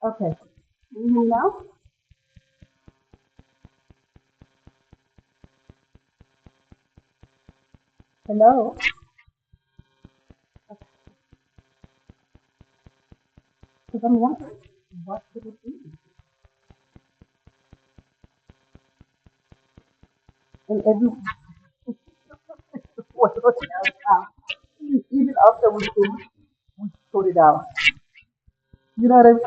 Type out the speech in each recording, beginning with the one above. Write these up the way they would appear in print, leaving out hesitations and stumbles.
Okay. Can you hear me now? Hello? Because I'm wondering, what could it be? And every what else out. Even after we sort it out. You know what I mean?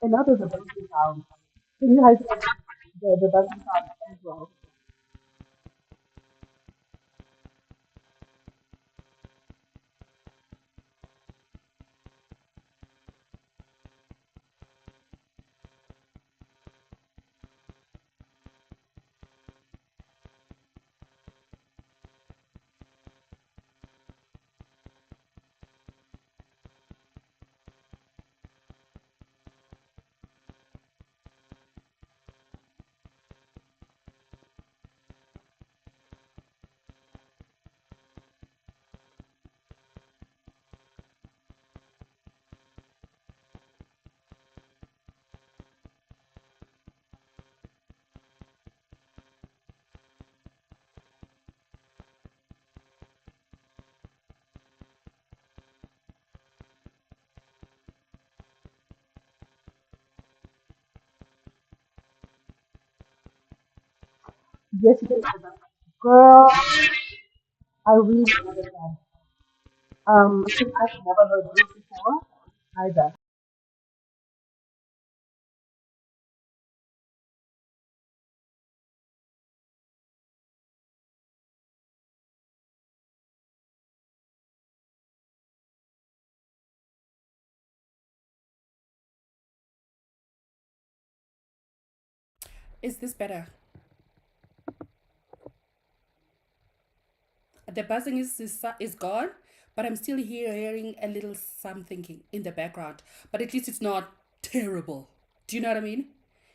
And now there's a buzzing sound. Can you guys hear the buzzing sound as well? Yes, you can hear that. Girl, I really love that. Because I've never heard this before either. Is this better? The buzzing is gone, but I'm still hearing a little something in the background. But at least it's not terrible. Do you know what I mean?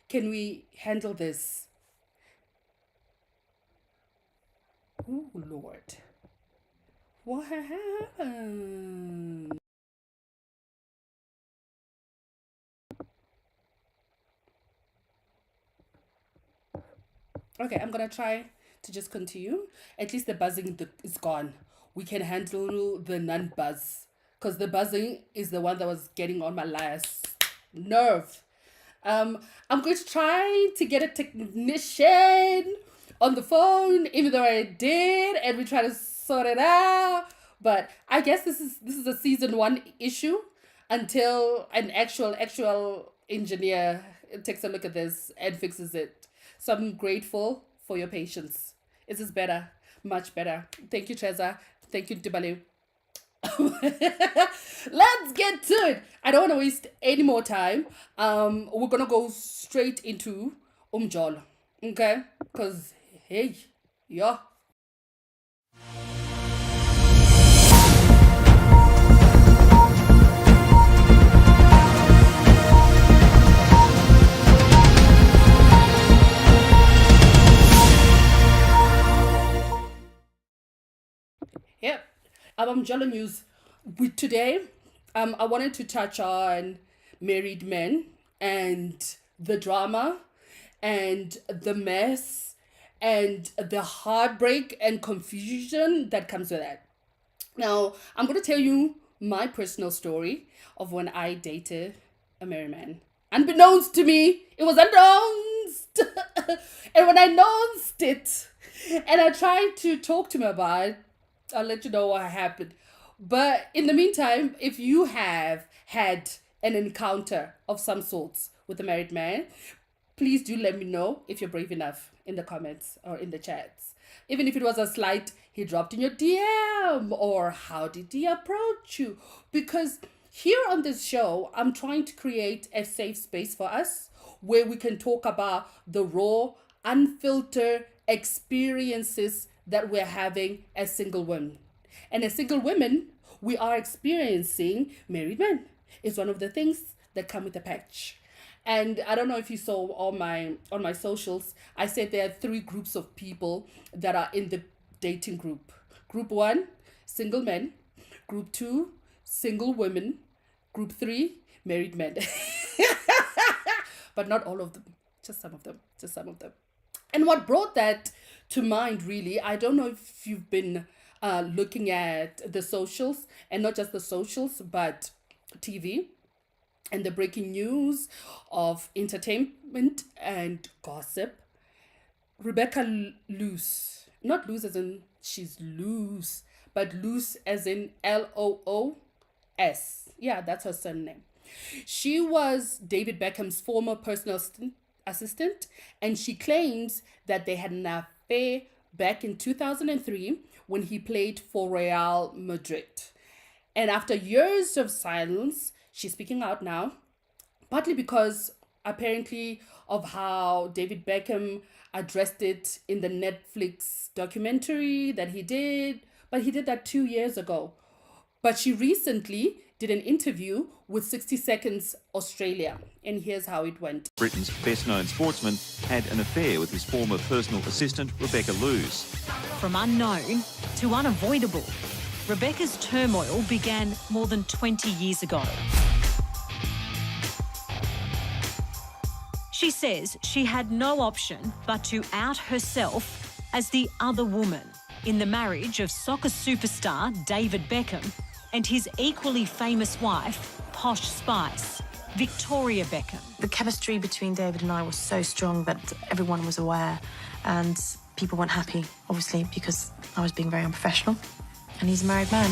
Can we handle this? Oh Lord, what happened? Okay, I'm gonna try to just continue. At least the buzzing is gone. We can handle the non buzz because the buzzing is the one that was getting on my last nerve. Um, I'm going to try to get a technician on the phone, even though I did, and we try to sort it out. But I guess this is a season one issue until an actual engineer takes a look at this and fixes it. So I'm grateful for your patience. Is this better? Much better. Thank you, Treza. Thank you, Dibale. Let's get to it. I don't want to waste any more time. We're gonna go straight into Umjol. Okay? Cause hey, yeah. Yep. Umjolo news. With today, I wanted to touch on married men and the drama and the mess and the heartbreak and confusion that comes with that. Now, I'm going to tell you my personal story of when I dated a married man. Unbeknownst to me, it was announced. And when I announced it and I tried to talk to him about it, I'll let you know what happened. But in the meantime, if you have had an encounter of some sorts with a married man, please do let me know if you're brave enough in the comments or in the chats. Even if it was a slight, he dropped in your DM, or how did he approach you? Because here on this show, I'm trying to create a safe space for us where we can talk about the raw, unfiltered experiences that we're having as single women. And as single women, we are experiencing married men. It's one of the things that come with the patch. And I don't know if you saw on my socials, I said there are three groups of people that are in the dating group. Group one, single men. Group two, single women. Group 3, married men. But not all of them, just some of them, just some of them. And what brought that to mind, really, I don't know if you've been looking at the socials, and not just the socials, but TV and the breaking news of entertainment and gossip. Rebecca Loos, not loose as in she's loose, but loose as in Loos. Yeah, that's her surname. She was David Beckham's former personal assistant, and she claims that they had an affair back in 2003 when he played for Real Madrid. And after years of silence, she's speaking out now, partly because apparently of how David Beckham addressed it in the Netflix documentary that he did, but he did that 2 years ago. But she recently did an interview with 60 Seconds Australia, and here's how it went. Britain's best-known sportsman had an affair with his former personal assistant, Rebecca Loos. From unknown to unavoidable, Rebecca's turmoil began more than 20 years ago. She says she had no option but to out herself as the other woman in the marriage of soccer superstar David Beckham and his equally famous wife, Posh Spice, Victoria Beckham. The chemistry between David and I was so strong that everyone was aware, and people weren't happy, obviously, because I was being very unprofessional, and he's a married man.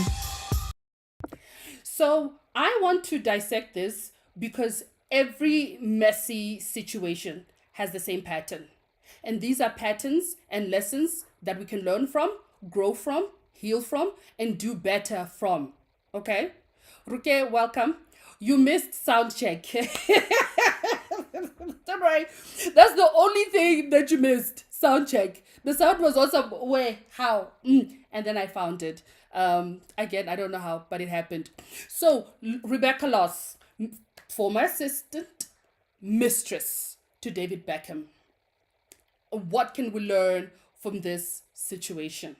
So I want to dissect this because every messy situation has the same pattern. And these are patterns and lessons that we can learn from, grow from, heal from, and do better from. Okay? Ruke, welcome. You missed sound check. Don't worry. That's the only thing that you missed. Sound check. The sound was awesome. Where? How? And then I found it. Again, I don't know how, but it happened. So, Rebecca Loos, former assistant, mistress to David Beckham. What can we learn from this situation?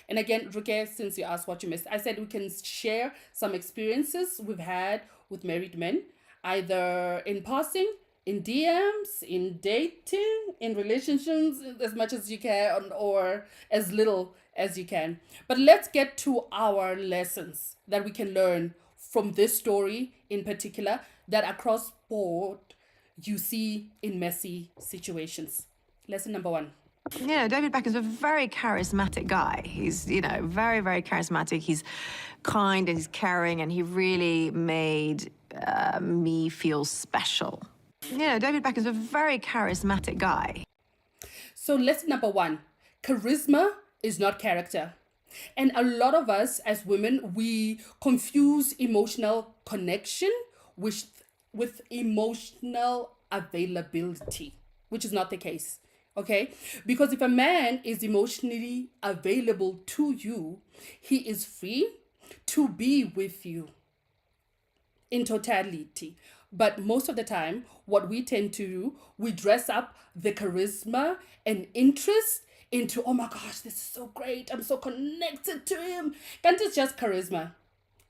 And again, Ruke, since you asked what you missed, I said we can share some experiences we've had with married men, either in passing, in DMs, in dating, in relationships, as much as you can, or as little as you can. But let's get to our lessons that we can learn from this story in particular, that across board you see in messy situations. Lesson number 1. David Beckham's a very charismatic guy. He's, very, very charismatic. He's kind and he's caring, and he really made me feel special. David Beckham's a very charismatic guy. So lesson number 1, charisma is not character. And a lot of us as women, we confuse emotional connection with emotional availability, which is not the case. Okay? Because if a man is emotionally available to you, he is free to be with you in totality. But most of the time, what we tend to do, we dress up the charisma and interest into, oh my gosh, this is so great, I'm so connected to him. And it's just charisma.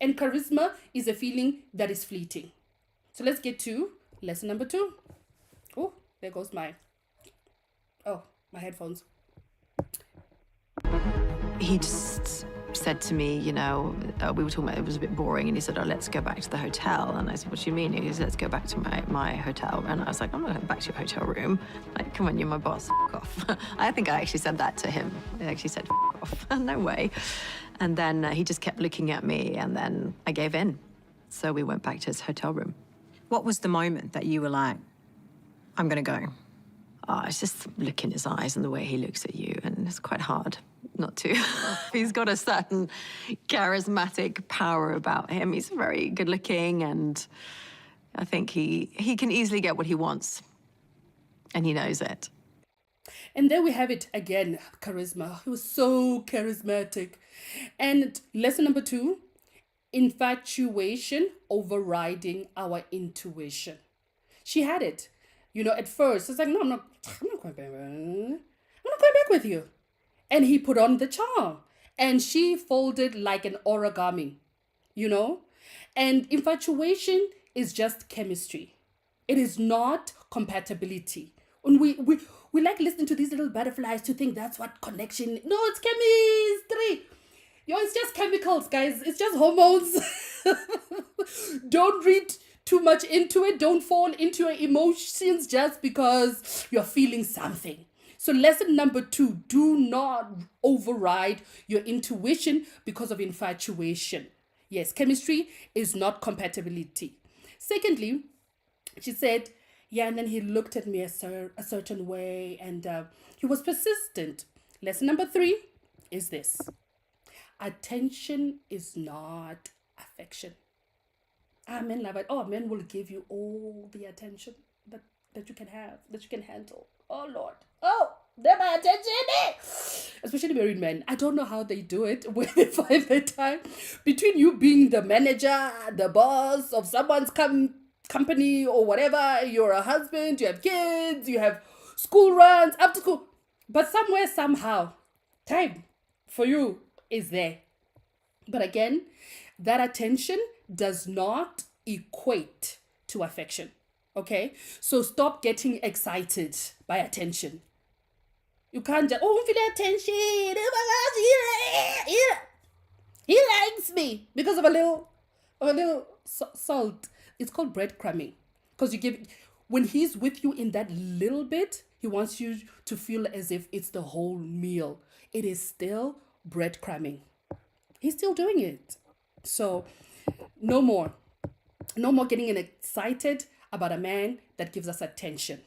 And charisma is a feeling that is fleeting. So let's get to lesson number 2. Oh, there goes my headphones. He just said to me, we were talking about it was a bit boring, and he said, let's go back to the hotel. And I said, what do you mean? He said, let's go back to my hotel. And I was like, I'm not going back to your hotel room. Like, come on, you're my boss, F off. I think I actually said that to him. I actually said, F off, no way. And then he just kept looking at me, and then I gave in. So we went back to his hotel room. What was the moment that you were like, I'm going to go? It's just the look in his eyes and the way he looks at you, and it's quite hard not to. He's got a certain charismatic power about him. He's very good looking, and I think he can easily get what he wants, and he knows it. And there we have it again, charisma. He was so charismatic. And lesson number 2, infatuation overriding our intuition. She had it. At first, it's like, no, I'm not going back. I'm not going back with you. And he put on the charm. And she folded like an origami, And infatuation is just chemistry. It is not compatibility. And we like listening to these little butterflies to think that's what connection. No, it's chemistry. Yo, it's just chemicals, guys. It's just hormones. Don't read too much into it. Don't fall into your emotions just because you're feeling something. So lesson number 2, do not override your intuition because of infatuation. Yes, chemistry is not compatibility. Secondly, she said, yeah, and then he looked at me a certain way, and he was persistent. Lesson number 3 is this. Attention is not affection. Men love it. Oh, men will give you all the attention that you can have, that you can handle. Oh, Lord. Oh, they're my attention. Especially married men. I don't know how they do it, where they find the time between you being the manager, the boss of someone's company or whatever. You're a husband, you have kids, you have school runs, after school. But somewhere, somehow, time for you is there. But again, that attention does not equate to affection. Okay? So stop getting excited by attention. You can't just, oh, feel attention. Oh my gosh, he likes me because of a little salt. It's called breadcrumbing. Because when he's with you in that little bit, he wants you to feel as if it's the whole meal. It is still breadcrumbing. He's still doing it. So no more getting excited about a man that gives us attention.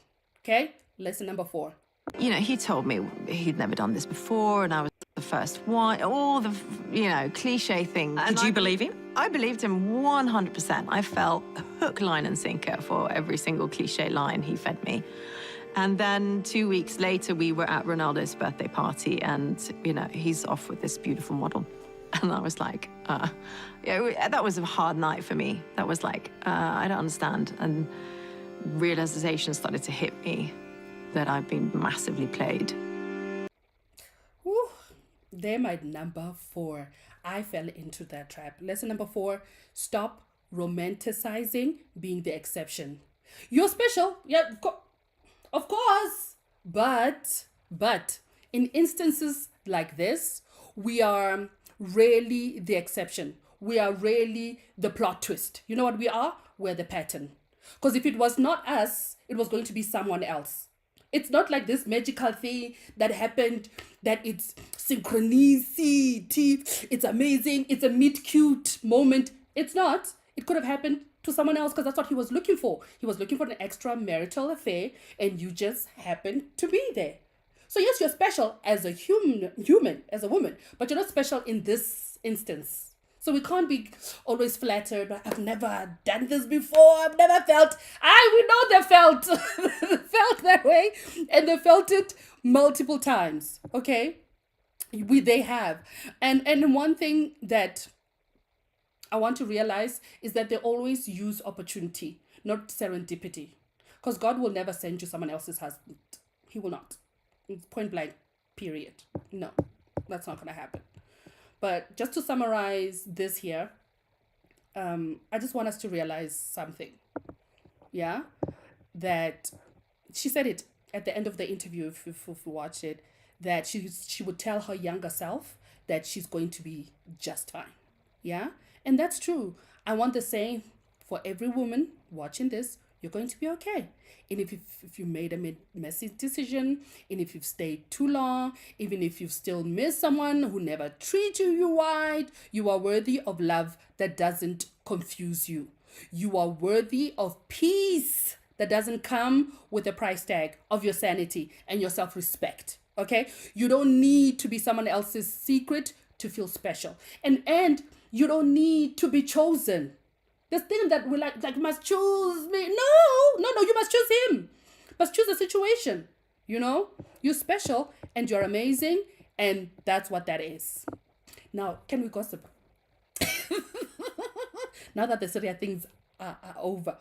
Okay? Lesson number 4. You know, he told me he'd never done this before, and I was the first one. All the, cliche things. Did you believe him? I believed him 100%. I fell hook, line, and sinker for every single cliche line he fed me. And then 2 weeks later, we were at Ronaldo's birthday party, and, he's off with this beautiful model. And I was like, that was a hard night for me. That was like, I don't understand. And realization started to hit me that I've been massively played. Whew. They're my number 4. I fell into that trap. Lesson number 4, stop romanticizing being the exception. You're special. Yeah, of course. But in instances like this, we are rarely the exception. We are rarely the plot twist. You know what we are? We're the pattern. Because if it was not us, it was going to be someone else. It's not like this magical thing that happened, that it's synchronicity, it's amazing, it's a meet-cute moment. It's not. It could have happened to someone else because that's what he was looking for. He was looking for an extramarital affair, and you just happened to be there. So yes, you're special as a human, as a woman, but you're not special in this instance. So we can't be always flattered. I've never done this before. I've never felt. We know they felt felt that way, and they felt it multiple times. Okay, they have, and one thing that I want to realize is that they always use opportunity, not serendipity, because God will never send you someone else's husband. He will not. It's point blank. Period. No, that's not gonna happen. But just to summarize this here, I just want us to realize something. Yeah? That she said it at the end of the interview, if you watch it, that she would tell her younger self that she's going to be just fine. Yeah? And that's true. I want the same for every woman watching this. You're going to be okay. And if you made a messy decision, and if you've stayed too long, even if you've still missed someone who never treated you right, you are worthy of love that doesn't confuse you. You are worthy of peace that doesn't come with a price tag of your sanity and your self-respect. Okay? You don't need to be someone else's secret to feel special. And you don't need to be chosen. This thing that we like must choose me. No, you must choose him. Must choose the situation. You're special and you're amazing, and that's what that is. Now, can we gossip? Now that the serious things are over.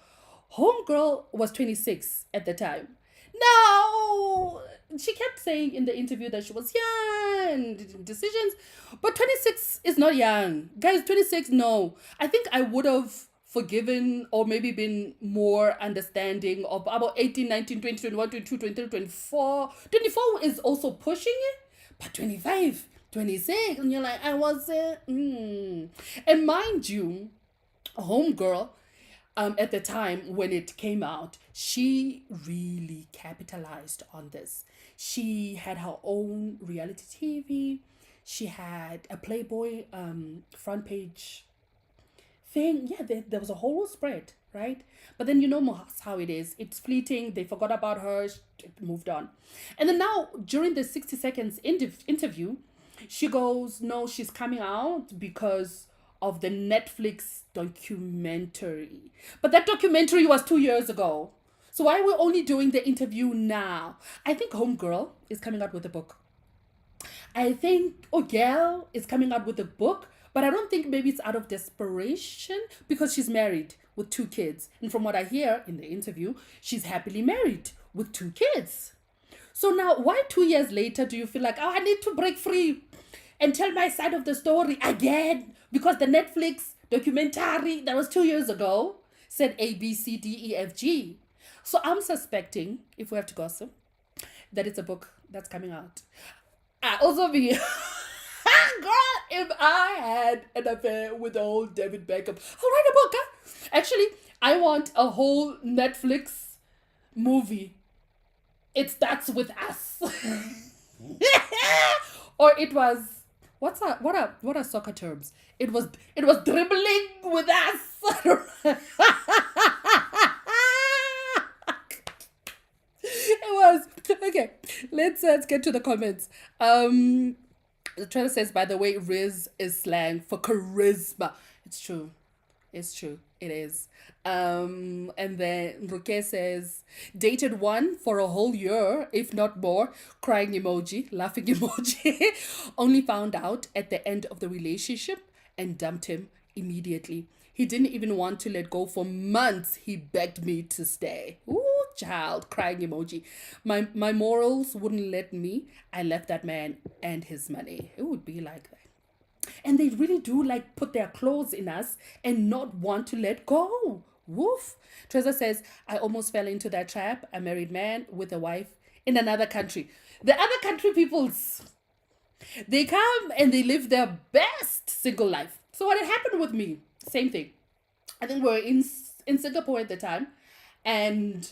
Homegirl was 26 at the time. Now, she kept saying in the interview that she was young and decisions, but 26 is not young. Guys, 26, no. I think I would have forgiven or maybe been more understanding of about 18, 19, 20, 21, 22, 23, 24. 24 is also pushing it, but 25, 26, and you're like, I wasn't. And mind you, Homegirl, at the time when it came out, she really capitalized on this. She had her own reality TV. She had a Playboy front page thing. Yeah, there was a whole spread, right? But then you know how it is. It's fleeting. They forgot about her. It moved on. And then now, during the 60 seconds interview, she goes, no, she's coming out because of the Netflix documentary. But that documentary was 2 years ago. So why are we only doing the interview now? I think Homegirl is coming out with a book. I think Ogel is coming out with a book, but I don't think maybe it's out of desperation because she's married with 2 kids. And from what I hear in the interview, she's happily married with 2 kids. So now, why 2 years later do you feel like, oh, I need to break free and tell my side of the story again? Because the Netflix documentary that was 2 years ago said A, B, C, D, E, F, G. So I'm suspecting, if we have to gossip, that it's a book that's coming out. I also be, girl, if I had an affair with the old David Beckham, I'll write a book, huh? Actually, I want a whole Netflix movie. It starts with us. Or it was, what are soccer terms? It was dribbling with us. It was okay. Let's get to the comments. Trevor says, by the way, Riz is slang for charisma. It's true. It's true. It is. And then Ruke says, dated one for a whole year, if not more, crying emoji, laughing emoji. Only found out at the end of the relationship and dumped him immediately. He didn't even want to let go for months. He begged me to stay. Ooh, child, crying emoji. My morals wouldn't let me. I left that man and his money. It would be like that. And they really do like put their clothes in us and not want to let go. Woof. Treza says, I almost fell into that trap. A married man with a wife in another country. The other country peoples, they come and they live their best single life. So what had happened with me? Same thing. I think we were in Singapore at the time, and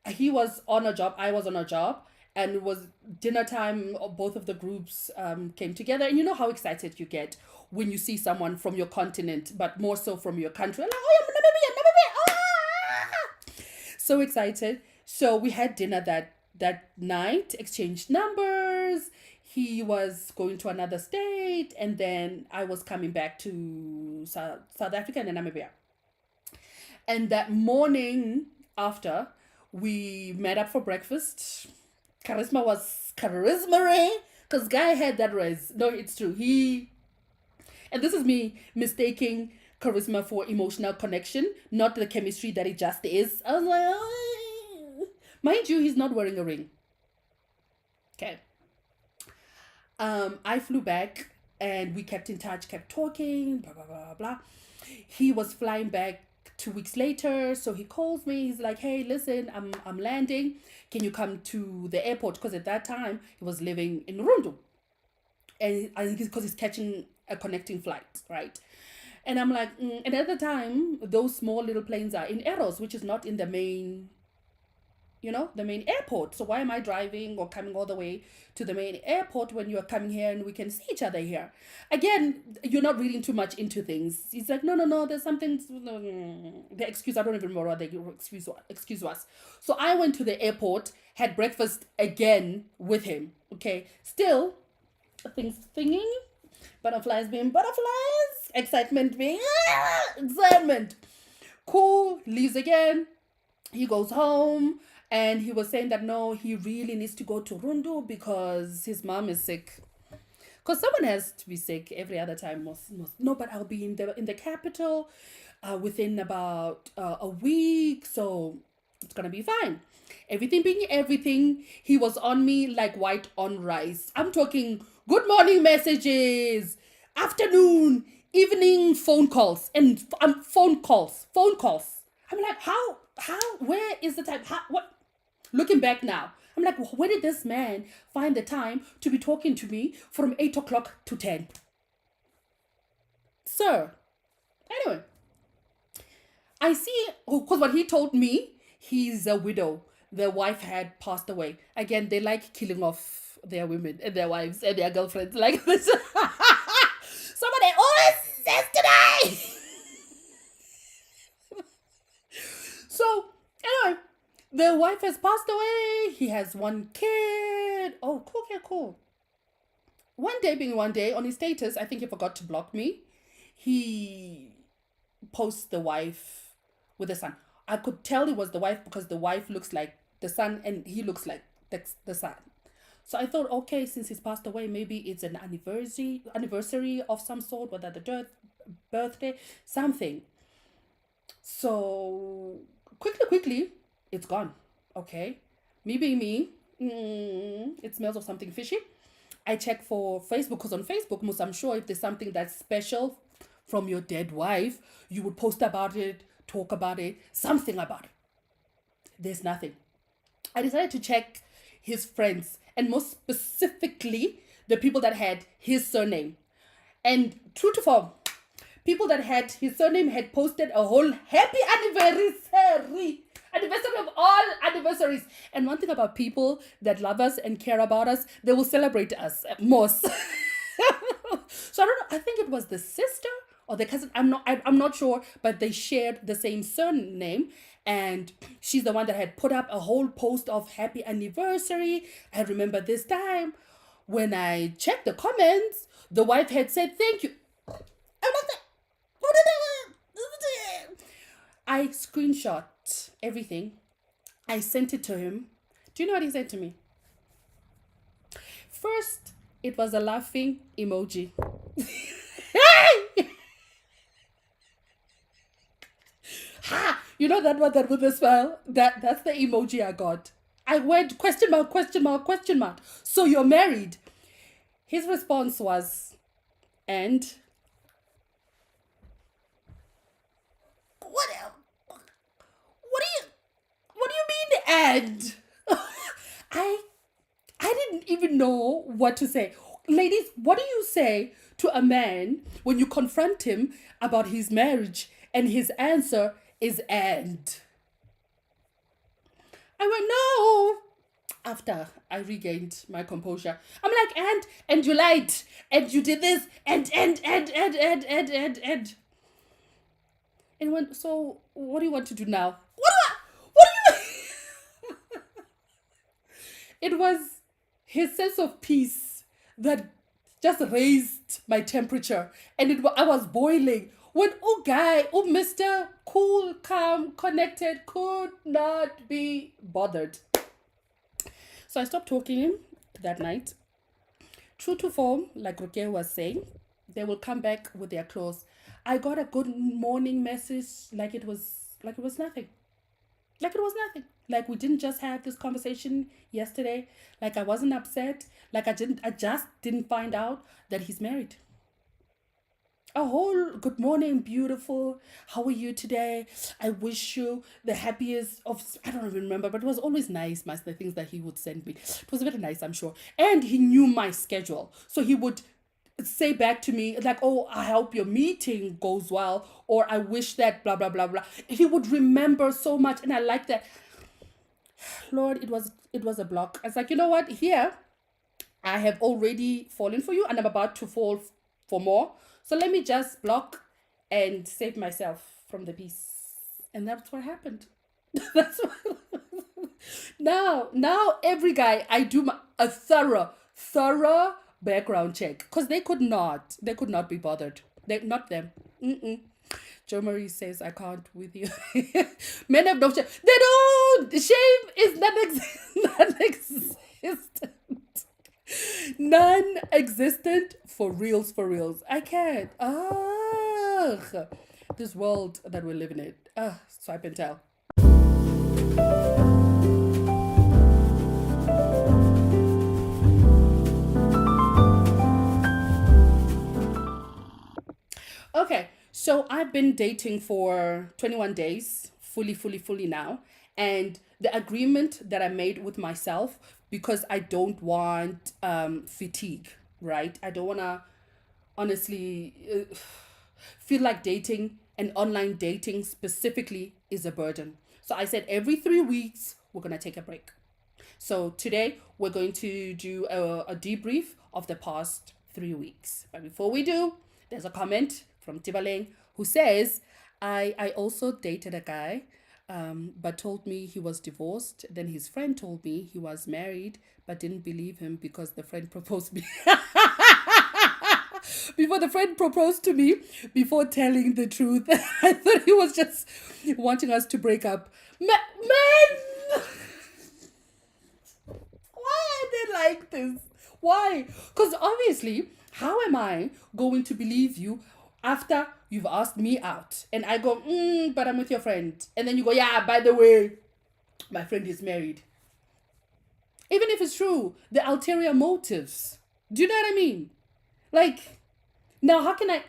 he was on a job, I was on a job, and it was dinner time. Both of the groups came together, and you know how excited you get when you see someone from your continent, but more so from your country. Like, oh, yeah, ah! So excited. So we had dinner that night, exchanged numbers. He was going to another state, and then I was coming back to South Africa and then Namibia. And that morning after, we met up for breakfast. Charisma was charisma, because guy had that res. No, it's true. And this is me mistaking charisma for emotional connection, not the chemistry that it just is. I was like, oh. Mind you, he's not wearing a ring. Okay. I flew back and we kept in touch, kept talking, blah, blah, blah, blah. He was flying back 2 weeks later, so he calls me. He's like, hey, listen, I'm landing. Can you come to the airport? Because at that time, he was living in Rundu. And I think it's because he's catching a connecting flight, right? And I'm like, and at the time, those small little planes are in Eros, which is not in the main, the main airport. So why am I driving or coming all the way to the main airport when you're coming here and we can see each other here? Again, you're not reading too much into things. He's like, no, there's something, the excuse, I don't even remember what the excuse was. So I went to the airport, had breakfast again with him, okay? Still, things thinking, butterflies being butterflies, excitement being excitement. Cool, leaves again. He goes home. And he was saying that, no, he really needs to go to Rundu because his mom is sick. Because someone has to be sick every other time. No, but I'll be in the capital within about a week. So it's going to be fine. Everything being everything, he was on me like white on rice. I'm talking good morning messages, afternoon, evening phone calls, and phone calls. I'm like, where is the time? What? Looking back now, I'm like, where did this man find the time to be talking to me from 8 o'clock to 10? Sir. Anyway, I see, because what he told me, he's a widow. The wife had passed away. Again, they like killing off their women and their wives and their girlfriends like this. Somebody always says today. So, anyway, the wife has passed away. He has one kid. Oh, cool, cool. One day, on his status, I think he forgot to block me. He posts the wife with the son. I could tell it was the wife because the wife looks like the son and he looks like the son. So I thought, okay, since he's passed away, maybe it's an anniversary of some sort, whether the birthday, something. So quickly, it's gone. Okay, me being me, it smells of something fishy. I check for Facebook because on Facebook, I'm sure if there's something that's special from your dead wife, you would post about it, talk about it, something about it. There's nothing. I decided to check his friends, and most specifically, the people that had his surname. And true to form, people that had his surname had posted a whole happy anniversary of all anniversaries. And one thing about people that love us and care about us, they will celebrate us most. So I don't know, I think it was the sister or the cousin, I'm not sure, but they shared the same surname, and she's the one that had put up a whole post of happy anniversary. I remember this time when I checked the comments, the wife had said thank you. I screenshot everything. I sent it to him. Do you know what he said to me? First, it was a laughing emoji. You know that one that with a smile? That's the emoji I got. I went question mark. So you're married? His response was, and what do you mean and? I didn't even know what to say. Ladies, what do you say to a man when you confront him about his marriage and his answer is and? I went, no. After I regained my composure, I'm like, and you lied, and you did this, and. And went, so what do you want to do now? What do you? It was his sense of peace that just raised my temperature, and I was boiling. When Mr. Cool, calm, connected, could not be bothered. So I stopped talking to him that night. True to form, like Roke was saying, they will come back with their clothes. I got a good morning message like it was nothing. Like it was nothing. Like we didn't just have this conversation yesterday. Like I wasn't upset. Like I just didn't find out that he's married. A whole good morning, beautiful. How are you today? I wish you the happiest of, I don't even remember, but it was always nice, the things that he would send me. It was very nice, I'm sure. And he knew my schedule. So he would say back to me like, oh, I hope your meeting goes well, or I wish that blah, blah, blah, blah. He would remember so much, and I like that. Lord, it was a block. I was like, you know what? Here, I have already fallen for you, and I'm about to fall for more. So let me just block and save myself from the beast. And that's what happened. That's what. Now every guy, I do a thorough background check, because they could not be bothered. Not them. Jo Marie says, I can't with you. Men have no shame. They don't. Shame is non-existent. Non-existent for reals. I can't. This world that we live in it. Swipe and tell. So I've been dating for 21 days, fully now. And the agreement that I made with myself, because I don't want fatigue, right? I don't want to honestly feel like dating and online dating specifically is a burden. So I said every 3 weeks, we're going to take a break. So today we're going to do a debrief of the past 3 weeks. But before we do, there's a comment from Tibaleng who says, I also dated a guy, but told me he was divorced. Then his friend told me he was married, but didn't believe him because the friend proposed me. Before the friend proposed to me, before telling the truth, I thought he was just wanting us to break up. Man! Why are they like this? Why? Because obviously, how am I going to believe you after you've asked me out and I go, but I'm with your friend, and then you go, yeah, by the way, my friend is married. Even if it's true, the ulterior motives. Do you know what I mean? Like, now how can I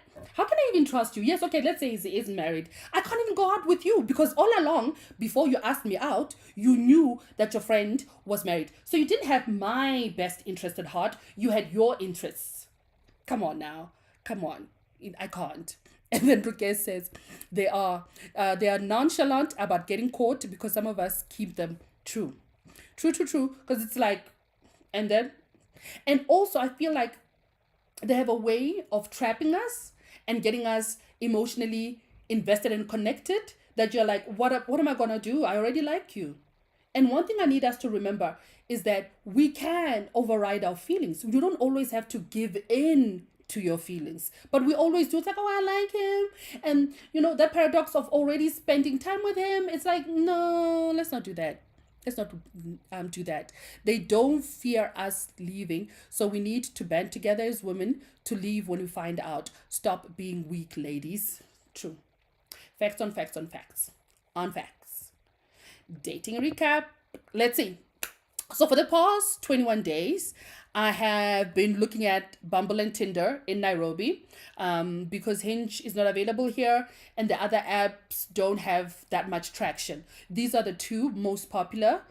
even trust you? Yes, okay, let's say he isn't married. I can't even go out with you because all along, before you asked me out, you knew that your friend was married. So you didn't have my best interest at heart. You had your interests. Come on now. Come on. I can't. And then Ruke says they are nonchalant about getting caught because some of us keep them true. True. Because it's like, and also I feel like they have a way of trapping us and getting us emotionally invested and connected that you're like, what am I going to do? I already like you. And one thing I need us to remember is that we can override our feelings. You don't always have to give in to your feelings, but we always do. It's like, oh, I like him. And that paradox of already spending time with him, it's like, no, let's not do that. Let's not do that. They don't fear us leaving, so we need to band together as women to leave when we find out. Stop being weak, ladies. True. Facts on facts on facts on facts. Dating recap. Let's see. So for the past 21 days, I have been looking at Bumble and Tinder in Nairobi because Hinge is not available here and the other apps don't have that much traction. These are the two most popular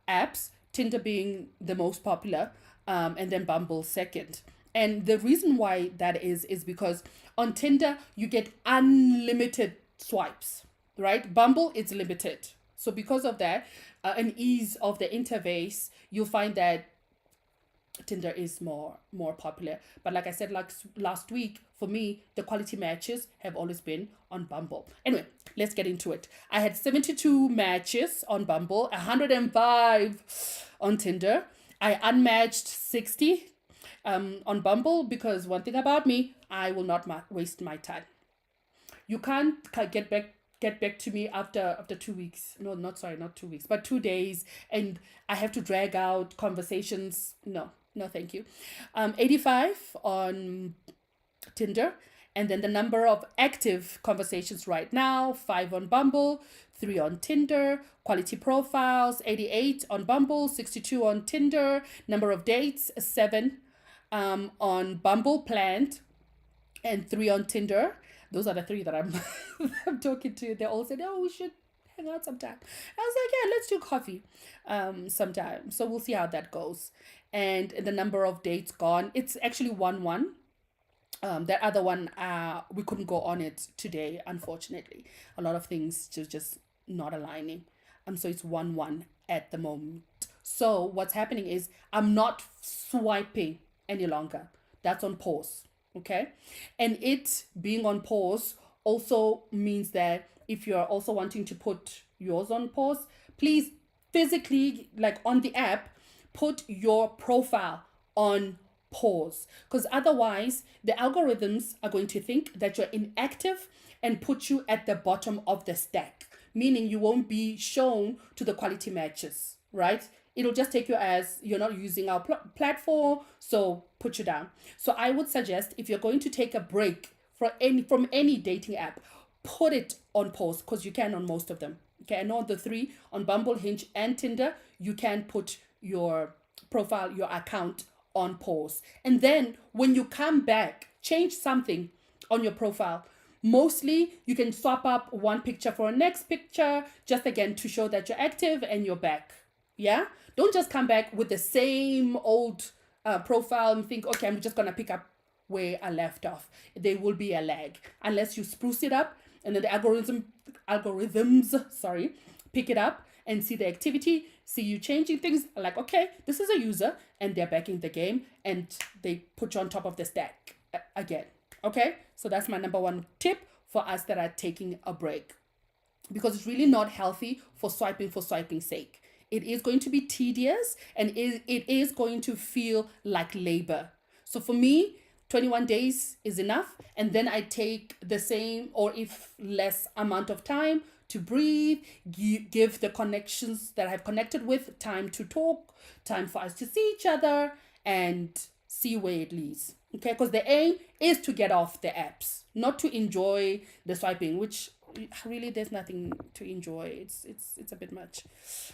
apps, Tinder being the most popular, and then Bumble second. And the reason why that is because on Tinder, you get unlimited swipes, right? Bumble, it's limited. So because of that, and ease of the interface, you'll find that Tinder is more popular. But like I said, like last week, for me, the quality matches have always been on Bumble. Anyway, let's get into it. I had 72 matches on Bumble, 105 on Tinder. I unmatched 60 on Bumble because one thing about me, I will not waste my time. You can't get back to me after 2 weeks. No, not 2 weeks, but 2 days, and I have to drag out conversations. No, thank you. 85 on Tinder, and then the number of active conversations right now, 5 on Bumble, 3 on Tinder. Quality profiles, 88 on Bumble, 62 on Tinder. Number of dates, 7 on Bumble planned, and 3 on Tinder. Those are the 3 that I'm talking to. They all said, oh, we should hang out sometime. I was like, yeah, let's do coffee sometime. So we'll see how that goes. And the number of dates gone, it's actually 1-1. That other one, we couldn't go on it today, unfortunately. A lot of things just not aligning. So it's 1-1 at the moment. So what's happening is I'm not swiping any longer. That's on pause. Okay. And it being on pause also means that if you're also wanting to put yours on pause, please physically, like on the app, put your profile on pause, because otherwise the algorithms are going to think that you're inactive and put you at the bottom of the stack, meaning you won't be shown to the quality matches, right? It'll just take you as you're not using our platform, so put you down. So I would suggest, if you're going to take a break from any dating app, put it on pause, because you can on most of them. Okay, I know the 3 on Bumble, Hinge, and Tinder, you can put your profile, your account on pause. And then when you come back, change something on your profile. Mostly, you can swap up one picture for a next picture, just again to show that you're active and you're back. Yeah? Don't just come back with the same old profile and think, okay, I'm just going to pick up where I left off. There will be a lag unless you spruce it up and then the algorithms, sorry, pick it up and see the activity, see you changing things, like, okay, this is a user and they're back in the game, and they put you on top of the stack again. Okay, so that's my number one tip for us that are taking a break, because it's really not healthy for swiping's sake. It is going to be tedious, and it is going to feel like labor. So for me, 21 days is enough, and then I take the same or if less amount of time to breathe, give the connections that I've connected with time to talk, time for us to see each other, and see where it leads. Okay, because the aim is to get off the apps, not to enjoy the swiping, which really there's nothing to enjoy. It's a bit much.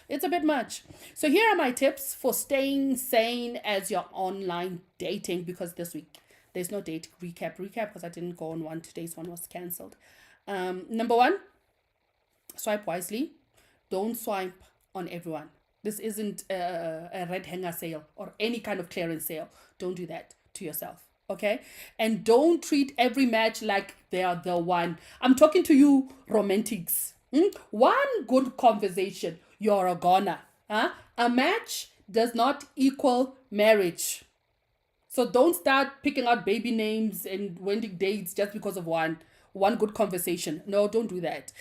It's a bit much. So here are my tips for staying sane as you're online dating, because this week there's no date recap because I didn't go on one. Today's one was cancelled. Number one, swipe wisely. Don't swipe on everyone. This isn't a red hanger sale or any kind of clearance sale. Don't do that to yourself. Okay? And don't treat every match like they are the one. I'm talking to you romantics. One good conversation, you're a goner. Huh? A match does not equal marriage. So don't start picking out baby names and wedding dates just because of one good conversation. No, don't do that.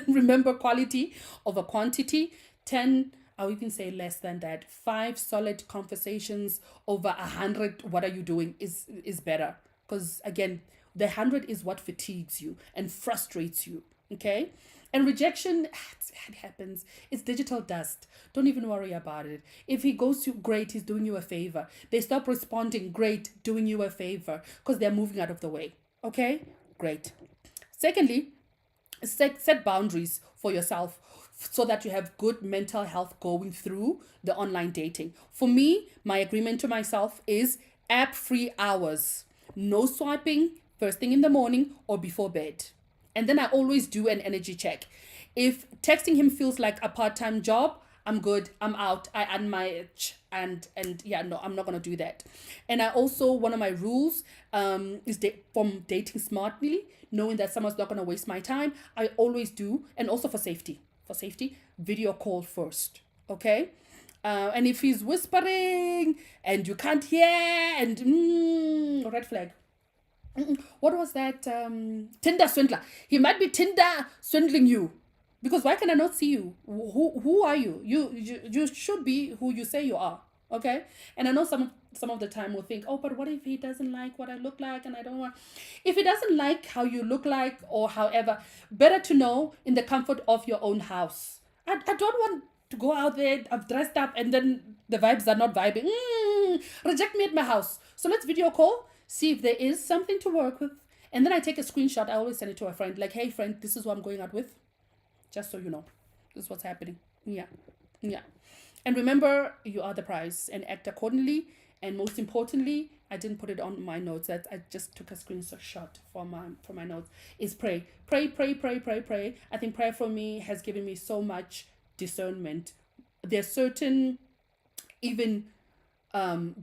Remember, quality over quantity. 10, I would even say less than that. 5 solid conversations over 100. What are you doing is better, because again, the 100 is what fatigues you and frustrates you. Okay. And rejection, it happens. It's digital dust. Don't even worry about it. If he goes to, great, he's doing you a favor. They stop responding, great, doing you a favor, because they're moving out of the way. Okay? Great. Secondly, set boundaries for yourself so that you have good mental health going through the online dating. For me, my agreement to myself is app-free hours. No swiping first thing in the morning or before bed. And then I always do an energy check. If texting him feels like a part-time job, I'm good, I'm out, I unmatch, and yeah, no, I'm not gonna do that. And I also, one of my rules is from dating smartly, knowing that someone's not gonna waste my time, I always do, and also for safety, video call first, okay? And if he's whispering and you can't hear, and red flag. What was that? Tinder swindler. He might be Tinder swindling you, because why can I not see you? Who are you? You should be who you say you are. Okay. And I know some of the time will think, oh, but what if he doesn't like what I look like, and I don't want. If he doesn't like how you look like, or however, better to know in the comfort of your own house. I don't want to go out there, I've dressed up, and then the vibes are not vibing. Reject me at my house. So let's video call. See if there is something to work with. And then I take a screenshot. I always send it to a friend. Like, hey, friend, this is what I'm going out with. Just so you know. This is what's happening. Yeah. And remember, you are the prize, and act accordingly. And most importantly, I didn't put it on my notes. That I just took a screenshot for my notes. Is pray. Pray. I think prayer for me has given me so much discernment. There's certain even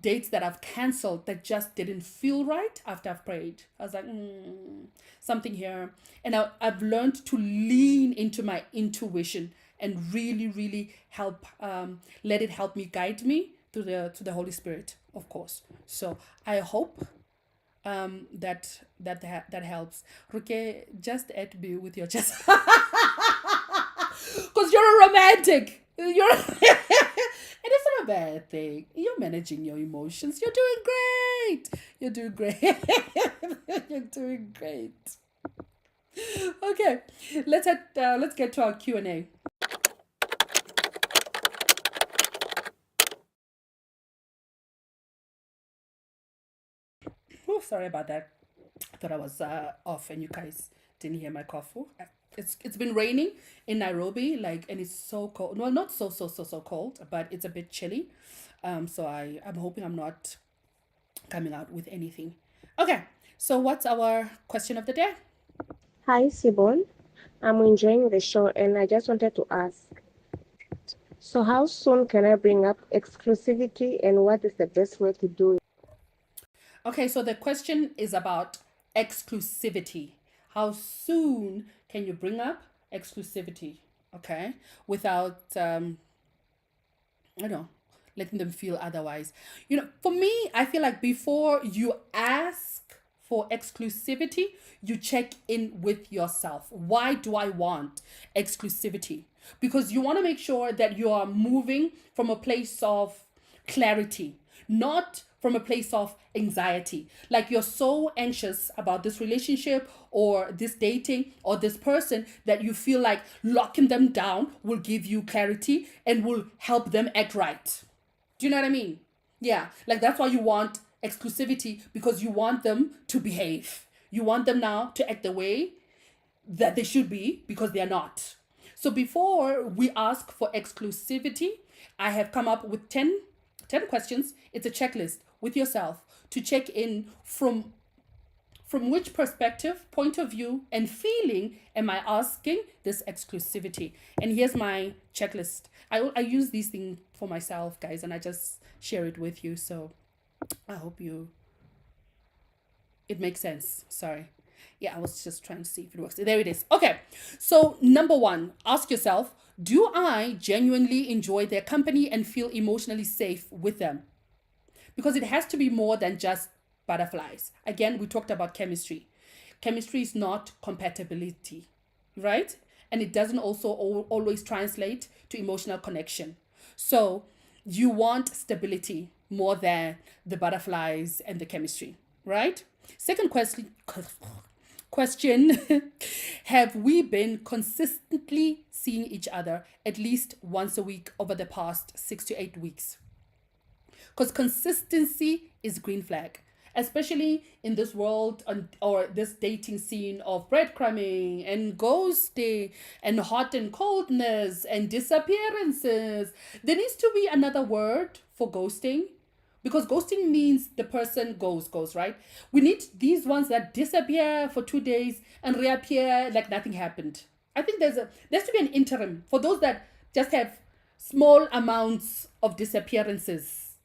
dates that I've cancelled that just didn't feel right after I've prayed. I was like, something here. And I've learned to lean into my intuition and really, really help, let it help me, guide me to the Holy Spirit, of course. So I hope that helps. Ruke, just add me with your chest. Because you're a romantic. And it's not a bad thing. You're managing your emotions. You're doing great. You're doing great. Okay, let's get to our Q&A. Oh, sorry about that. I thought I was off, and you guys didn't hear my cough. Oh, it's been raining in Nairobi, and it's so cold. Well, not so cold, but it's a bit chilly. So I'm hoping I'm not coming out with anything. Okay, so what's our question of the day? Hi, Sibon. I'm enjoying the show and I just wanted to ask, so how soon can I bring up exclusivity and what is the best way to do it? Okay, so the question is about exclusivity. How soon can you bring up exclusivity? Okay, without I don't know, letting them feel otherwise. For me, I feel like before you ask for exclusivity, you check in with yourself. Why do I want exclusivity? Because you want to make sure that you are moving from a place of clarity, not from a place of anxiety. Like you're so anxious about this relationship or this dating or this person that you feel like locking them down will give you clarity and will help them act right. Do you know what I mean? Yeah, like that's why you want exclusivity, because you want them to behave. You want them now to act the way that they should be, because they are not. So before we ask for exclusivity, I have come up with 10 questions. It's a checklist with yourself to check in from which perspective, point of view, and feeling am I asking this exclusivity. And here's my checklist. I use these things for myself, guys, and I just share it with you. So I hope it makes sense. Sorry. Yeah, I was just trying to see if it works. There it is. Okay. So, number one, ask yourself, do I genuinely enjoy their company and feel emotionally safe with them? Because it has to be more than just butterflies. Again, we talked about chemistry. Chemistry is not compatibility, right? And it doesn't also always translate to emotional connection. So, you want stability more than the butterflies and the chemistry, right? Second question have we been consistently seeing each other at least once a week over the past 6 to 8 weeks? Because consistency is green flag, especially in this world or this dating scene of breadcrumbing and ghosting and hot and coldness and disappearances. There needs to be another word for ghosting, because ghosting means the person goes, right? We need these ones that disappear for 2 days and reappear like nothing happened. I think there's to be an interim for those that just have small amounts of disappearances.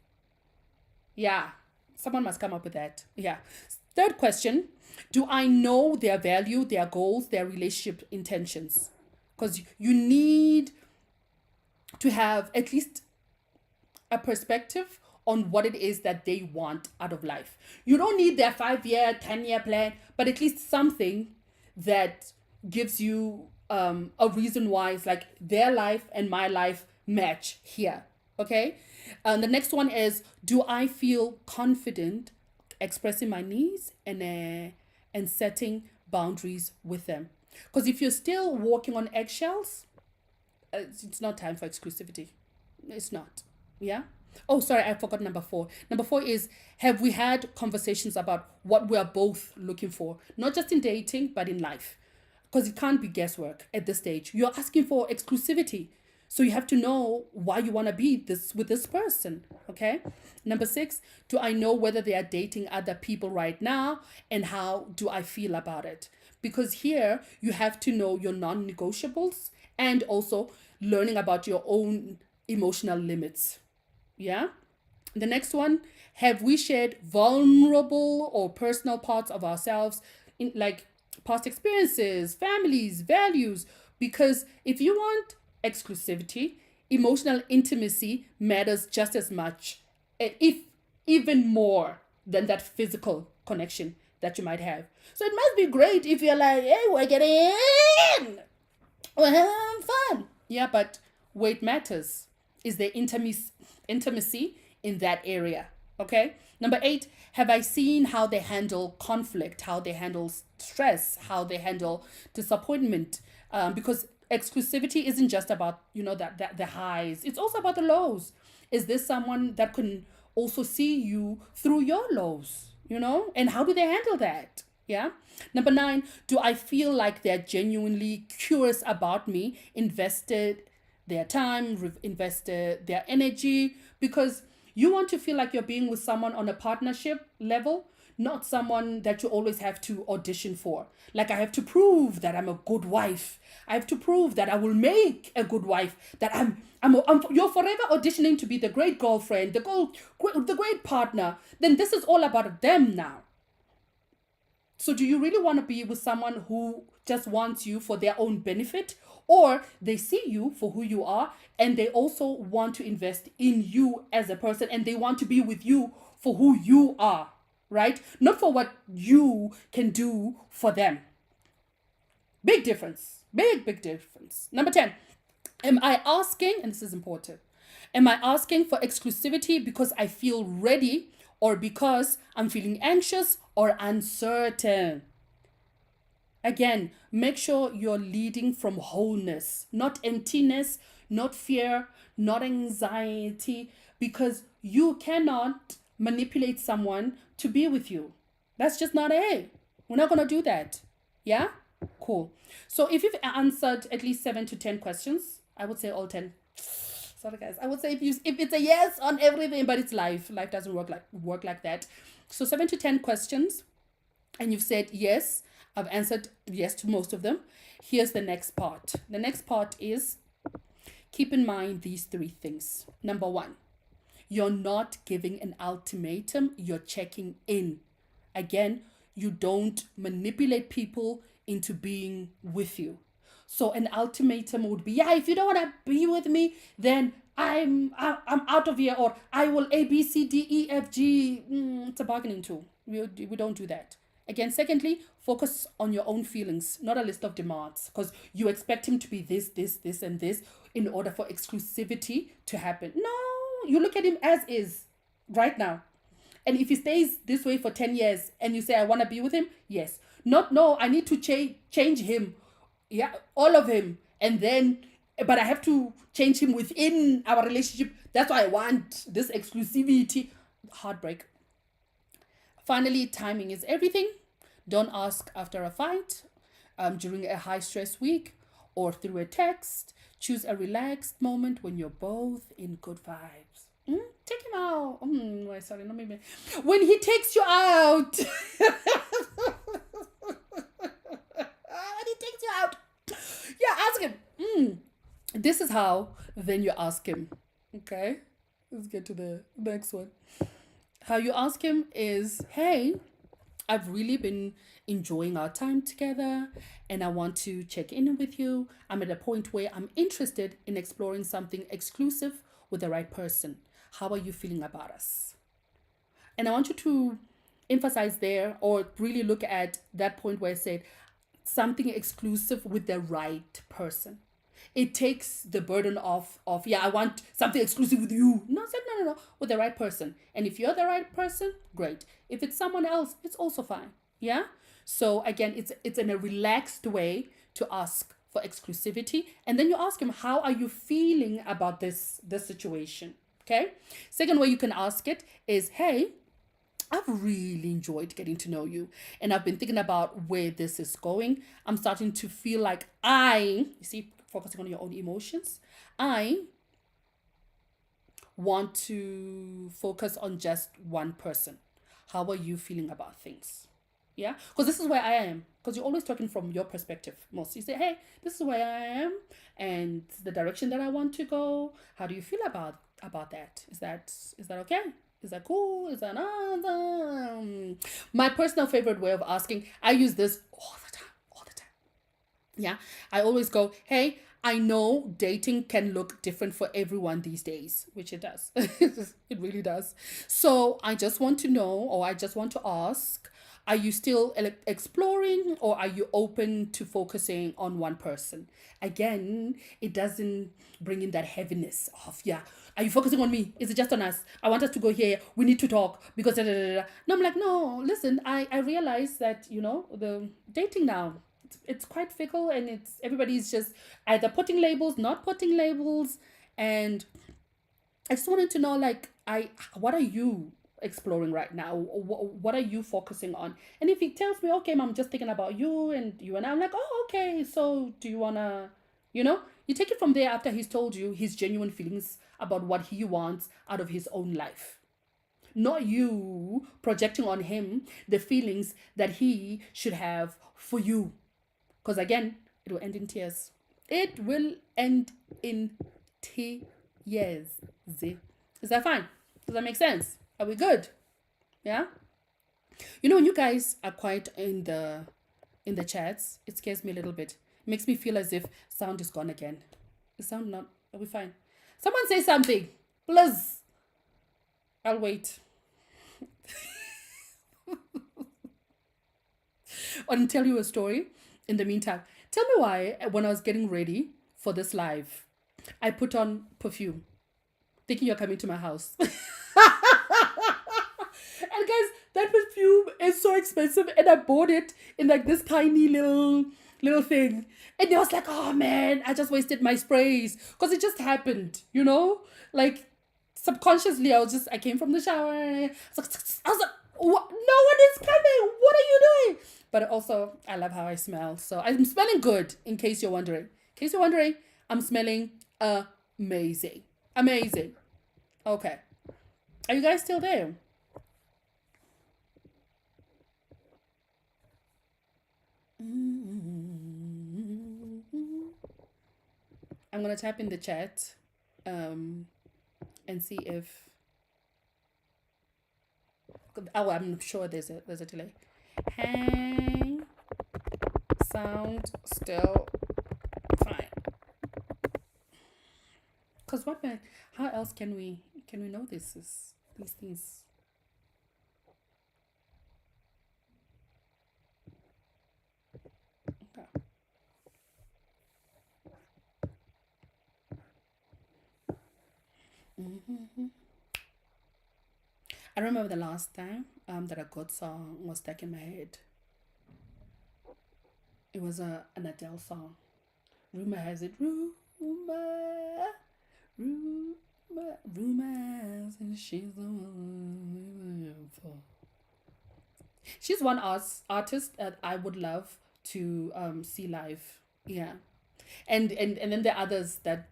Yeah, someone must come up with that. Yeah. Third question, do I know their value, their goals, their relationship intentions? Because you need to have at least a perspective on what it is that they want out of life. You don't need their 5 year, 10 year plan, but at least something that gives you a reason why it's like their life and my life match here. Okay. And the next one is, do I feel confident expressing my needs and setting boundaries with them? Because if you're still walking on eggshells, it's not time for exclusivity. It's not. Yeah. Oh, sorry, I forgot number four. Number four is, have we had conversations about what we are both looking for, not just in dating, but in life? Because it can't be guesswork at this stage. You're asking for exclusivity. So you have to know why you want to be this with this person. Okay. Number six, do I know whether they are dating other people right now and how do I feel about it? Because here you have to know your non-negotiables and also learning about your own emotional limits. Yeah. The next one, have we shared vulnerable or personal parts of ourselves in like past experiences, families, values? Because if you want exclusivity, emotional intimacy matters just as much, if even more than that physical connection that you might have. So it must be great if you're like, hey, we're getting in. We're having fun. Yeah, but weight matters. Is there intimacy in that area? Okay. Number eight, have I seen how they handle conflict, how they handle stress, how they handle disappointment? Because exclusivity isn't just about that the highs. It's also about the lows. Is this someone that can also see you through your lows? And how do they handle that? Yeah. Number nine, do I feel like they're genuinely curious about me, invested their time, invested their energy? Because You want to feel like you're being with someone on a partnership level, not someone that you always have to audition for. Like, I have to prove that I'm a good wife. I have to prove that I will make a good wife. That you're forever auditioning to be the great girlfriend, the great partner. Then this is all about them now. So do you really want to be with someone who just wants you for their own benefit, or they see you for who you are and they also want to invest in you as a person and they want to be with you for who you are, right? Not for what you can do for them. Big difference. Big difference. Number 10. Am I asking, and this is important, am I asking for exclusivity because I feel ready or because I'm feeling anxious or uncertain? Again, make sure you're leading from wholeness, not emptiness, not fear, not anxiety, because you cannot manipulate someone to be with you. That's just not it. We're not going to do that. Yeah? Cool. So if you've answered at least 7 to 10 questions, I would say all 10. Sorry guys. I would say if it's a yes on everything, but it's life. Life doesn't work like that. So 7 to 10 questions, and you've said yes. I've answered yes to most of them. Here's the next part. The next part is, keep in mind these 3 things. Number 1, you're not giving an ultimatum, you're checking in. Again, you don't manipulate people into being with you. So an ultimatum would be, yeah, if you don't want to be with me, then I'm out of here, or I will A, B, C, D, E, F, G. It's a bargaining tool. We don't do that. Again, secondly, focus on your own feelings, not a list of demands, because you expect him to be this, and this in order for exclusivity to happen. No, you look at him as is right now. And if he stays this way for 10 years and you say, I want to be with him, yes. Not, no, I need to change him. Yeah, all of him. And then, but I have to change him within our relationship. That's why I want this exclusivity. Heartbreak. Finally, timing is everything. Don't ask after a fight, during a high stress week, or through a text. Choose a relaxed moment when you're both in good vibes. Take him out. Sorry, not me. When he takes you out. When he takes you out. Yeah, ask him. This is how then you ask him. Okay? Let's get to the next one. How you ask him is, hey, I've really been enjoying our time together and I want to check in with you. I'm at a point where I'm interested in exploring something exclusive with the right person. How are you feeling about us? And I want you to emphasize there, or really look at that point where I said something exclusive with the right person. It takes the burden off of, yeah, I want something exclusive with you. No, I said no, with the right person. And if you're the right person, great. If it's someone else, it's also fine. Yeah? So again, it's in a relaxed way to ask for exclusivity. And then you ask him, how are you feeling about this situation? Okay? Second way you can ask it is, hey, I've really enjoyed getting to know you, and I've been thinking about where this is going. I'm starting to feel like you see, focusing on your own emotions. I want to focus on just one person. How are you feeling about things? Yeah, because this is where I am. Because you're always talking from your perspective most. You say, hey, this is where I am, and the direction that I want to go. How do you feel about that? Is that okay? Is that cool? Is that awesome? My personal favorite way of asking, I use this all the time. Yeah, I always go, hey, I know dating can look different for everyone these days, which it does. It really does. So I just want to know, or I just want to ask, are you still exploring, or are you open to focusing on one person? Again, it doesn't bring in that heaviness of, yeah, are you focusing on me? Is it just on us? I want us to go here. We need to talk because da, da, da, da. No, I'm like, no, listen, I realize that, the dating now, it's quite fickle, and everybody's just either putting labels, not putting labels. And I just wanted to know, like, what are you exploring right now? What are you focusing on? And if he tells me, okay, I'm just thinking about you and I'm like, oh, okay, so do you wanna, You take it from there after he's told you his genuine feelings about what he wants out of his own life. Not you projecting on him the feelings that he should have for you. Because again, it will end in tears. It will end in tears. Is that fine? Does that make sense? Are we good? Yeah? You know, when you guys are quiet in the chats, it scares me a little bit. It makes me feel as if sound is gone again. Is sound not? Are we fine? Someone say something. Please. I'll wait. I'll tell you a story in the meantime. Tell me why, when I was getting ready for this live, I put on perfume, thinking you're coming to my house. And guys, that perfume is so expensive, and I bought it in like this tiny little thing. And I was like, oh man, I just wasted my sprays. Because it just happened, you know? Like, subconsciously, I came from the shower. I was like, what? No one is coming. What are you doing? But also, I love how I smell. So I'm smelling good, in case you're wondering. I'm smelling amazing. Amazing. Okay. Are you guys still there? I'm going to type in the chat and see if... Oh, I'm sure there's a delay. Hang sound still fine. Cause how else can we know these things? Okay. I remember the last time that a good song was stuck in my head. It was an Adele song. Rumor has it, rumors, and she's the one for. She's one artist that I would love to see live. Yeah, and then there are others that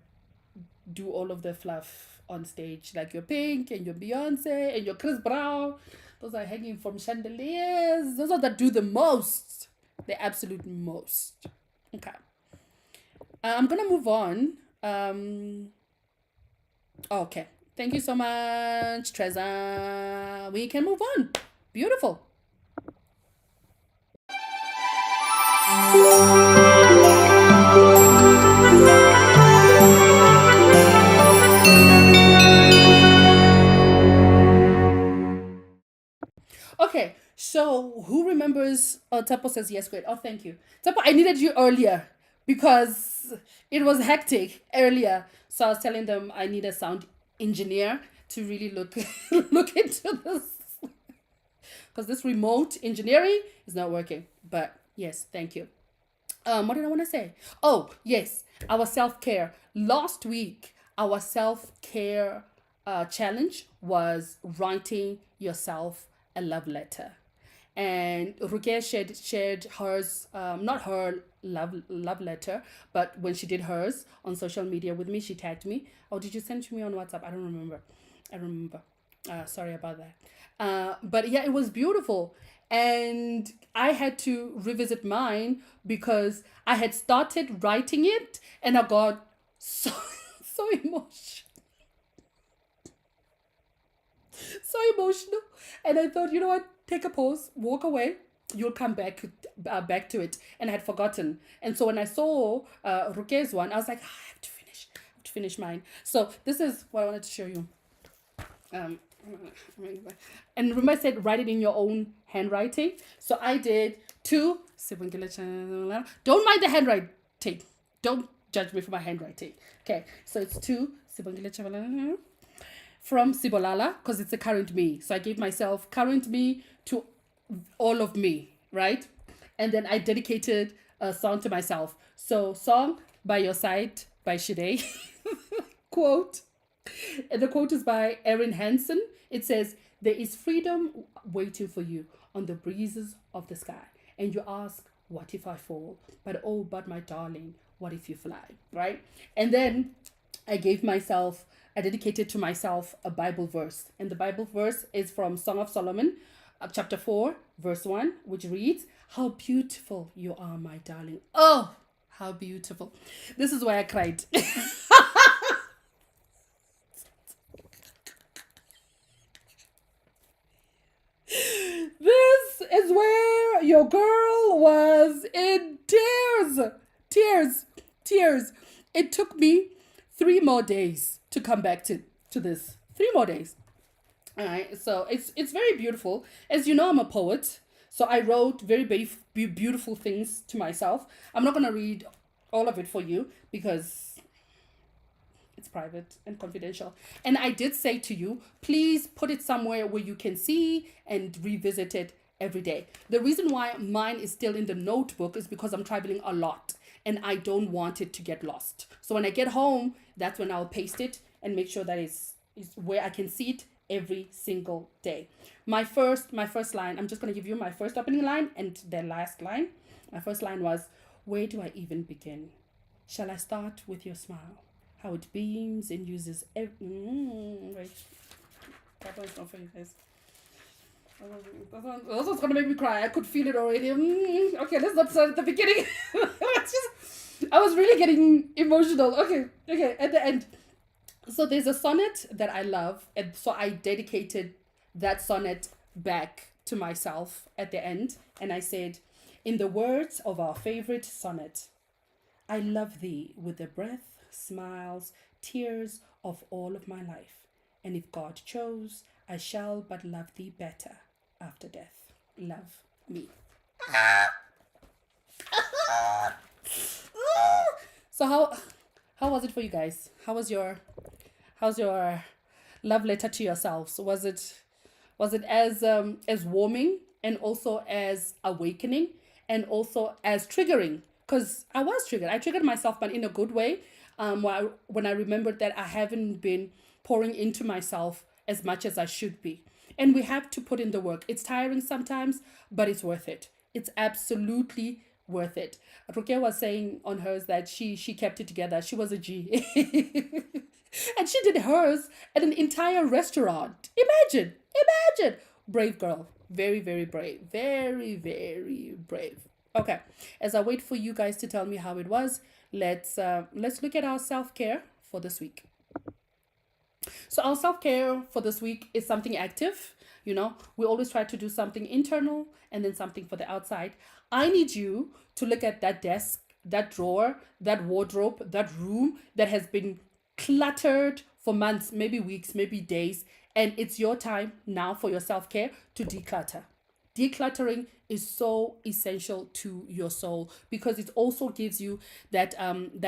do all of the fluff on stage, like your Pink and your Beyonce and your Chris Brown. Those are hanging from chandeliers. Those are that do the most, the absolute most. Okay. I'm gonna move on. Okay. Thank you so much, Treza. We can move on. Beautiful. Okay, so who remembers? Oh, Tapo says yes, great. Oh, thank you. Tapo, I needed you earlier because it was hectic earlier. So I was telling them I need a sound engineer to really look into this. Because this remote engineering is not working. But yes, thank you. What did I want to say? Oh, yes, our self-care. Last week, our self-care challenge was writing yourself a love letter. And Rukia shared hers, not her love letter, but when she did hers on social media with me, she tagged me. Oh, did you send it to me on WhatsApp? I don't remember. Sorry about that. But yeah, it was beautiful. And I had to revisit mine because I had started writing it and I got so emotional. So emotional. And I thought, you know what? Take a pause, walk away. You'll come back to it. And I had forgotten. And so when I saw Ruke's one, I was like, I have to finish mine. So this is what I wanted to show you. And remember I said write it in your own handwriting. So I did two. Don't mind the handwriting. Don't judge me for my handwriting. Okay, so it's two from Sibolala because it's a current me. So I gave myself current me to all of me, right? And then I dedicated a song to myself. So song By Your Side by Shide. Quote. And the quote is by Erin Hansen. It says, there is freedom waiting for you on the breezes of the sky. And you ask, what if I fall? But oh, but my darling, What if you fly, right? And then I dedicated to myself a Bible verse. And the Bible verse is from Song of Solomon, chapter 4, verse 1, which reads, "How beautiful you are, my darling." Oh, how beautiful. This is why I cried. This is where your girl was in tears. Tears. Tears. It took me 3 more days to come back to this. 3 more days. All right. So it's very beautiful. As you know, I'm a poet. So I wrote very beautiful things to myself. I'm not going to read all of it for you because it's private and confidential. And I did say to you, please put it somewhere where you can see and revisit it every day. The reason why mine is still in the notebook is because I'm traveling a lot and I don't want it to get lost. So when I get home, that's when I'll paste it and make sure that is where I can see it every single day. My first line, I'm just going to give you my first opening line and the last line. My first line was, "Where do I even begin? Shall I start with your smile? How it beams and uses wait. That one's not for you guys. This one's gonna make me cry. I could feel it already. Okay, let's not start at the beginning. I was really getting emotional. Okay, at the end. So there's a sonnet that I love, and so I dedicated that sonnet back to myself at the end, and I said, "In the words of our favorite sonnet, I love thee with the breath, smiles, tears of all of my life. And if God chose, I shall but love thee better after death. Love me." So how was it for you guys? How's your love letter to yourselves? Was it as warming and also as awakening and also as triggering? Because I was triggered. I triggered myself, but in a good way. When I remembered that I haven't been pouring into myself as much as I should be. And we have to put in the work. It's tiring sometimes, but it's worth it. It's absolutely worth it. Rukia was saying on hers that she kept it together. She was a G. And she did hers at an entire restaurant. Imagine. Brave girl. Very, very brave. Very, very brave. Okay. As I wait for you guys to tell me how it was, let's look at our self-care for this week. So our self-care for this week is something active. You know, we always try to do something internal and then something for the outside. I need you to look at that desk, that drawer, that wardrobe, that room that has been cluttered for months, maybe weeks, maybe days. And it's your time now for your self-care to declutter. Decluttering is so essential to your soul because it also gives you that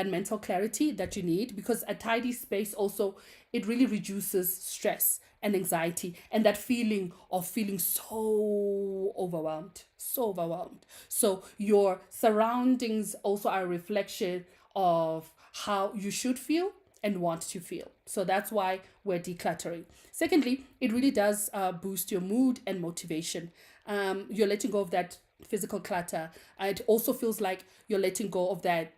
mental clarity that you need, because a tidy space also, it really reduces stress and anxiety and that feeling of feeling so overwhelmed. So your surroundings also are a reflection of how you should feel and want to feel. So that's why we're decluttering. Secondly, it really does boost your mood and motivation. You're letting go of that physical clutter. It also feels like you're letting go of that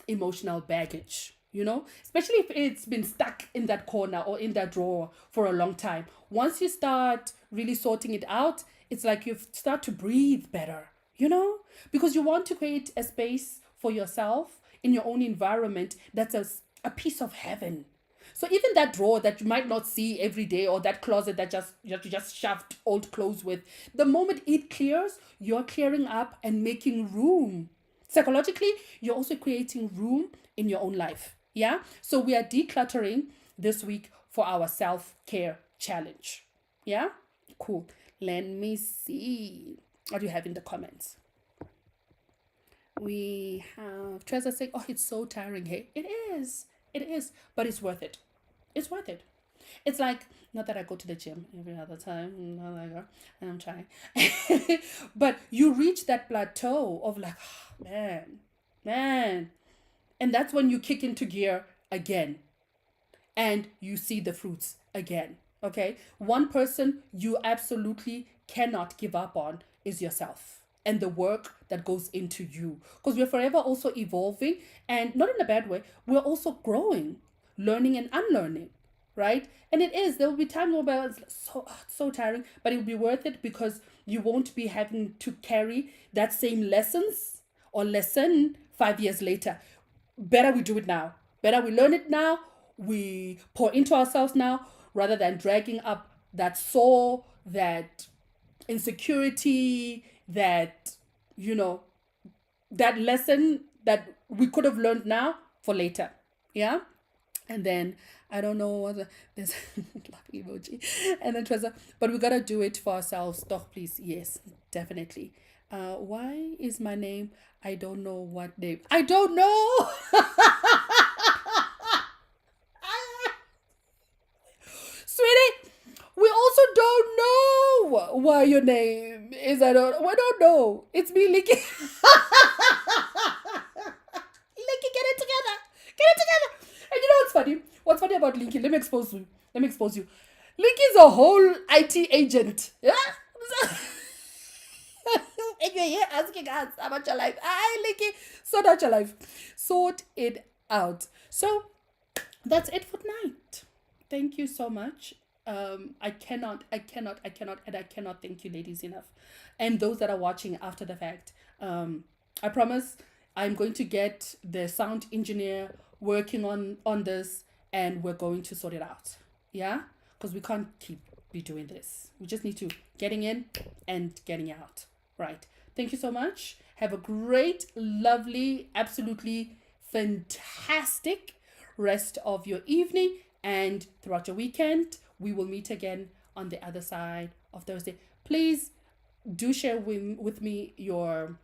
emotional baggage, you know, especially if it's been stuck in that corner or in that drawer for a long time. Once you start really sorting it out, it's like you start to breathe better, you know, because you want to create a space for yourself in your own environment that's a piece of heaven. So even that drawer that you might not see every day, or that closet that you just shoved old clothes with, the moment it clears, you're clearing up and making room. Psychologically, you're also creating room in your own life. Yeah. So we are decluttering this week for our self-care challenge. Yeah. Cool. Let me see. What do you have in the comments? We have Treza saying, "Oh, it's so tiring." Hey, it is, but it's worth it. It's worth it. It's like, not that I go to the gym every other time, not like, and I'm trying, but you reach that plateau of like, oh, man, and that's when you kick into gear again, and you see the fruits again. Okay, one person you absolutely cannot give up on is yourself. and the work that goes into you. Because we're forever also evolving, and not in a bad way, we're also growing, learning and unlearning, right? And there will be times where it's so tiring, but it will be worth it because you won't be having to carry that same lessons or lesson 5 years later. Better we do it now. Better we learn it now. We pour into ourselves now rather than dragging up that soul, that insecurity, that, that lesson that we could have learned now for later. Yeah. And then I don't know what there's laughing emoji. And then Trezor, but we gotta do it for ourselves. Doch, please. Yes, definitely. Why is my name? I don't know what name. I don't know. Sweetie, we also don't know why your name is. We don't know. It's me, Licky. Licky, get it together. Get it together. And you know what's funny? What's funny about Linky? Let me expose you. Linky is a whole IT agent. Yeah? And you're here asking us about your life. Linky, sort out your life. Sort it out. So that's it for tonight. Thank you so much. I cannot thank you ladies enough. And those that are watching after the fact. I promise I'm going to get the sound engineer working on this, and we're going to sort it out. Yeah? Because we can't be doing this. We just need to getting in and getting out. Right. Thank you so much. Have a great, lovely, absolutely fantastic rest of your evening and throughout your weekend. We will meet again on the other side of Thursday. Please do share with me your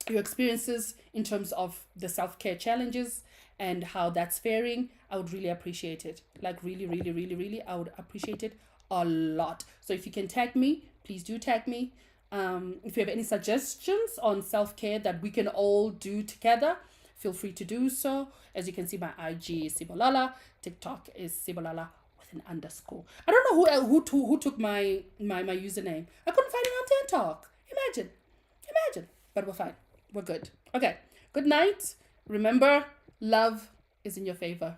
experiences in terms of the self-care challenges and how that's faring. I would really appreciate it. Like really, really, really, really, I would appreciate it a lot. So if you can tag me, please do tag me. If you have any suggestions on self-care that we can all do together, feel free to do so. As you can see, my IG is Sibolala. TikTok is Sibolala with an underscore. I don't know who took my username. I couldn't find it on TikTok. Imagine. But we're fine. We're good. Okay. Good night. Remember, love is in your favor.